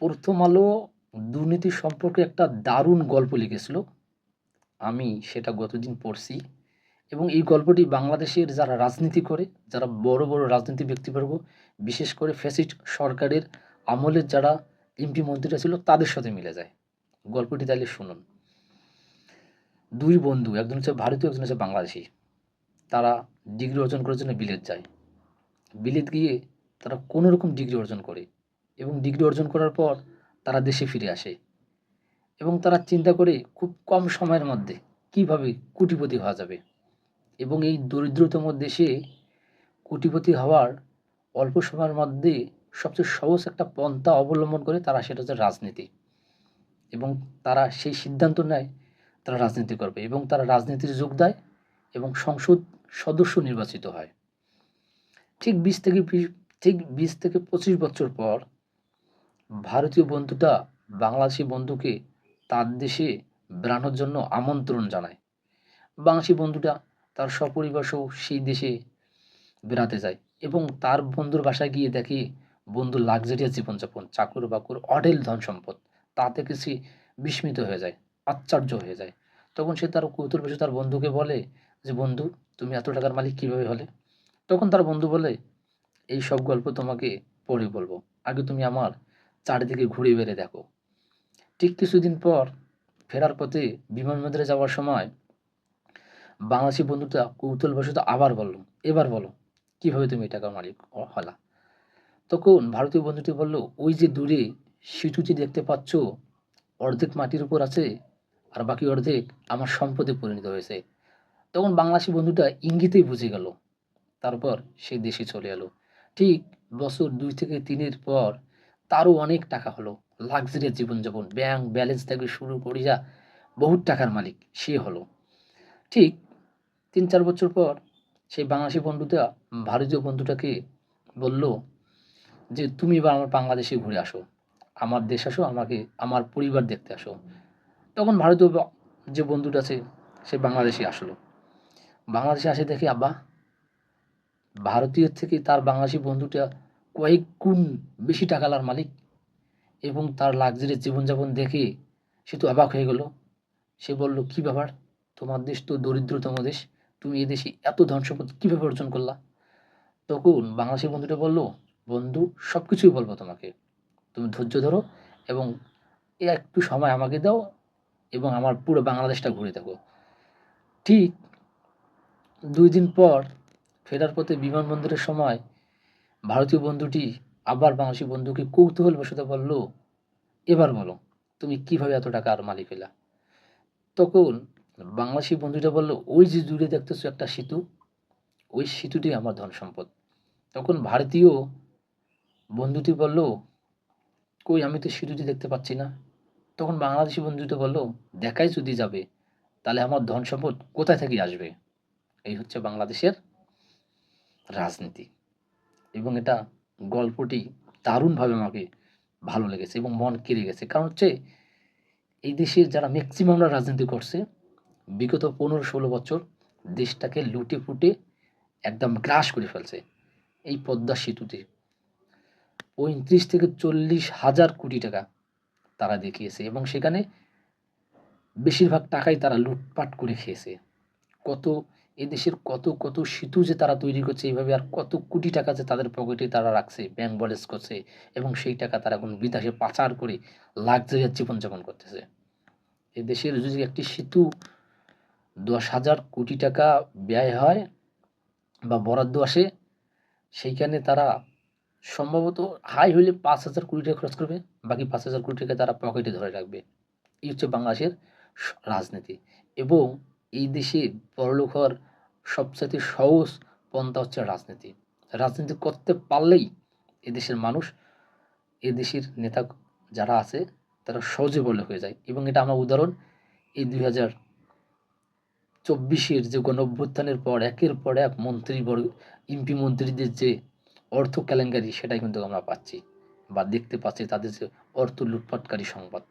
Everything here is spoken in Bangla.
প্রথম আলো দুর্নীতি সম্পর্কে একটা দারুণ গল্প লিখেছিল। আমি সেটা গতদিন পড়ছি এবং এই গল্পটি বাংলাদেশের যারা রাজনীতি করে, যারা বড়, বড় রাজনীতি ব্যক্তিবর্গ, বিশেষ করে ফ্যাসিস্ট সরকারের আমলের যারা এমপি মন্ত্রীরা ছিল তাদের সাথে মিলে যায়। গল্পটি তাইলে শুনুন। ২ বন্ধু, একজন হচ্ছে ভারতীয়, একজন হচ্ছে বাংলাদেশী। তারা ডিগ্রি অর্জন করার জন্য বিলেত যায়। বিলেত গিয়ে তারা কোনোরকম ডিগ্রি অর্জন করে এবং ডিগ্রি অর্জন করার পর তারা দেশে ফিরে আসে। এবং তারা চিন্তা করে খুব কম সময়ের মধ্যে কীভাবে কোটিপতি হওয়া যাবে এবং এই দরিদ্রতম দেশে কোটিপতি হওয়ার অল্প সময়ের মধ্যে সবচেয়ে সহজ একটা পন্থা অবলম্বন করে তারা, সেটা হচ্ছে রাজনীতি। এবং তারা সেই সিদ্ধান্ত নেয় তারা রাজনীতি করবে এবং তারা রাজনীতির যোগ দেয় এবং সংসদ সদস্য নির্বাচিত হয়। ঠিক ২০ থেকে ২৫ বছর পর ভারতীয় বন্ধুটা বাংলাদেশি বন্ধুকে তার দেশে বেড়ানোর জন্য আমন্ত্রণ জানায়। বাংলাদেশি বন্ধুটা তার সপরিবার সহ সেই দেশে বেড়াতে যায় এবং তার বন্ধুর বাসায় গিয়ে দেখে বন্ধুর লাক্সারিয়াস জীবনযাপন, চাকর বাকর, অঢেল ধন সম্পদ। তা থেকে সে বিস্মিত হয়ে যায়, আশ্চর্য হয়ে যায়। তখন সে তার কৌতূহলবশত তার বন্ধুকে বলে যে, বন্ধু, তুমি এত টাকার মালিক কিভাবে হলে? তখন তার বন্ধু বলে, এই সব গল্প তোমাকে পরে বলবো, আগে তুমি আমার চারিদিকে ঘুরে বেড়ে দেখো। ঠিক কিছুদিন পর ফেরার পথে বিমানবন্দরে যাওয়ার সময় বাংলাদেশি বন্ধুটা কৌতূহলবশত আবার বলল, এবার বলো, কিভাবে তুমি এই টাকার মালিক হলা? তখন ভারতীয় বন্ধুটি বলল, ওই যে দূরে সেতুটি দেখতে পাচ্ছ, অর্ধেক মাটির উপর আছে আর বাকি অর্ধেক আমার সম্পদে পরিণত হয়েছে। তখন বাংলাদেশি বন্ধুটা ইঙ্গিতেই বুঝে গেল। তারপর সে দেশে চলে এলো। ঠিক বছর ২ থেকে ৩ পর তারও অনেক টাকা হলো। লাক্সারিয়াস জীবনযাপন, ব্যাংক ব্যালেন্স থেকে শুরু করিয়া বহুত টাকার মালিক সে হলো। ঠিক ৩-৪ বছর পর সেই বাংলাদেশি বন্ধুটা ভারতীয় বন্ধুটাকে বলল যে, তুমি এবার আমার বাংলাদেশে ঘুরে আসো। আমার দেশ আসো, আমাকে আমার পরিবার দেখতে আসো। তখন ভারতীয় যে বন্ধুটা আছে সে বাংলাদেশে আসলো। বাংলাদেশে আসে দেখে, আব্বা, ভারতীয়ের থেকে তার বাংলাদেশি বন্ধুটা কয়েক গুণ বেশি টাকার মালিক এবং তার লাক্সারিয়াস জীবনযাপন দেখে সে তো অবাক হয়ে গেল। সে বলল, কি ব্যাপার? তোমার দেশ তো দরিদ্রতম দেশ। তুমি এ দেশে এত ধন সম্পদ কিভাবে অর্জন করলা? তখন বাংলাদেশি বন্ধুটা বলল, বন্ধু, সব কিছুই বলবো তোমাকে। তুমি ধৈর্য ধরো এবং একটু সময় আমাকে দাও এবং আমার পুরো বাংলাদেশটা ঘুরে দেখো। ঠিক ২ দিন পর ফেরার পথে বিমানবন্দরের সময় ভারতীয় বন্ধুটি আবার বাংলাদেশি বন্ধুকে কৌতূহলবশত বলল, এবার বলো, তুমি কিভাবে এত টাকার মালিক হইলা? তখন বাংলাদেশি বন্ধুটা বলল, ওই যে দূরে দেখতেছো একটা সেতু, ওই সেতুটি আমার ধন সম্পদ। তখন ভারতীয় বন্ধুটি বলল, কই, আমি তো সেতুটি দেখতে পাচ্ছি না। তখন বাংলাদেশি বন্ধুটা বলল, দেখাই যদি যাবে তাহলে আমার ধন সম্পদ কোথায় থেকে আসবে? এই হচ্ছে বাংলাদেশের রাজনীতি। এবং এটা গল্পটি দারুণভাবে আমাকে ভালো লেগেছে এবং মন কেড়ে গেছে। কারণ হচ্ছে এই দেশের যারা ম্যাক্সিমামরা রাজনীতি করছে বিগত ১৫-১৬ বছর দেশটাকে লুটে-পুটে একদম গ্রাস করে ফেলছে। এই পদ্মা সেতুতে ৩৫ থেকে ৪০ হাজার কোটি টাকা তারা দেখিয়েছে এবং সেখানে বেশিরভাগ টাকাই তারা লুটপাট করে খেয়েছে। কত এদেশের কত সেতু যে তারা তৈরি করছে এইভাবে, আর কত কোটি টাকা যে তাদের পকেটে তারা রাখছে, ব্যাংক ব্যালেন্স করছে এবং সেই টাকা তারা এখন বিদেশে পাচার করে লাক্সারিয়াস জীবনযাপন করতেছে। এদেশের যদি একটি সেতু ১০,০০০ কোটি টাকা ব্যয় হয় বা বরাদ্দ আসে, সেইখানে তারা সম্ভবত হাই হইলে ৫,০০০ কোটি টাকা খরচ করবে, বাকি ৫,০০০ কোটি টাকা তারা পকেটে ধরে রাখবে। এই হচ্ছে বাংলাদেশের রাজনীতি এবং এই দেশে বড়লোক হওয়ার সবচাইতে সহজ পন্থা হচ্ছে রাজনীতি। রাজনীতি করতে পারলেই এদেশের মানুষ, এদেশের নেতা যারা আছে তারা সহজে বড়লোক হয়ে যায় এবং এটা আমার উদাহরণ এই ২০২৪-এর যে গণঅভ্যুত্থানের পর একের পর এক মন্ত্রীবর্গ, এমপি মন্ত্রীদের যে অর্থ কেলেঙ্কারি সেটাই কিন্তু আমরা পাচ্ছি বা দেখতে পাচ্ছি, তাদের যে অর্থ লুটপাটকারী সংবাদ।